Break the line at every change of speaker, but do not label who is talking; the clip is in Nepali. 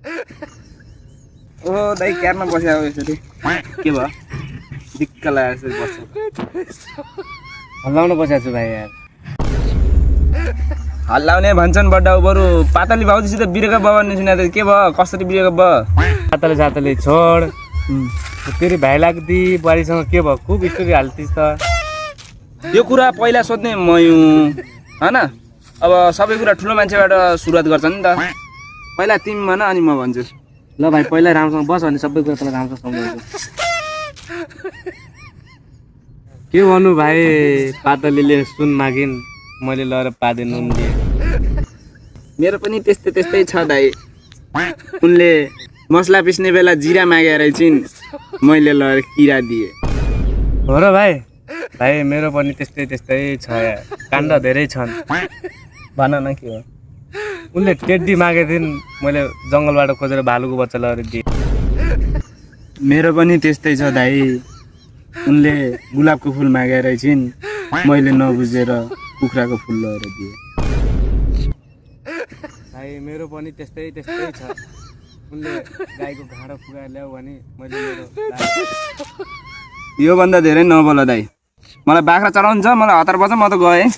ओ दाइ क्यारमा बस्या हो यसरी के भयो दिक्क लागेको छ बस्छ
हल्लाउन बसेको छु भाइ यार
हल्लाउने भन्छन् बड्डा बरु पातली भाउजूसित बिरेका बाबा निस्किना त के भयो कसरी बिरेका भयो
सातले सातले छोड तेरी भाइ लाग्दी बुहारीसँग के भयो खुब स्टोरी हाल्थिस् त
यो कुरा पहिला सोध्ने म हुँ हैन अब सबै कुरा ठुलो मान्छेबाट सुरुवात गर्छ नि त पहिला तिमी भन अनि म भन्छु
ल भाइ पहिला राम्रोसँग बस अनि सबै कुरा तँलाई राम्रोसँग सम्झाउँछु के भन्नु भाइ पातलीले सुन मागिन् मैले लगेर पादे नुन दिएँ
मेरो पनि त्यस्तै त्यस्तै छ दाइ उनले मसला पिस्ने बेला जिरा मागे रहेछिन् मैले लगेर किरा दिएँ
हो र भाइ भाइ मेरो पनि त्यस्तै त्यस्तै छ यार काण्ड धेरै छन्
भन न के हो
उनले टेड्डी मागेको थिइन् मैले जङ्गलबाट खोजेर भालुको बच्चा लगेर दिएँ
मेरो पनि त्यस्तै छ दाइ उनले गुलाबको फुल मागे रहेछिन् मैले नबुझेर कुखुराको फुल लगेर दिएँ
भाइ मेरो पनि त्यस्तै त्यस्तै छ उनले गाईको घाँडो फुगाएर ल्याऊ भने मैले
योभन्दा धेरै नबोल दाइ मलाई बाख्रा चढाउनु छ मलाई हतार पर्छ म त गएँ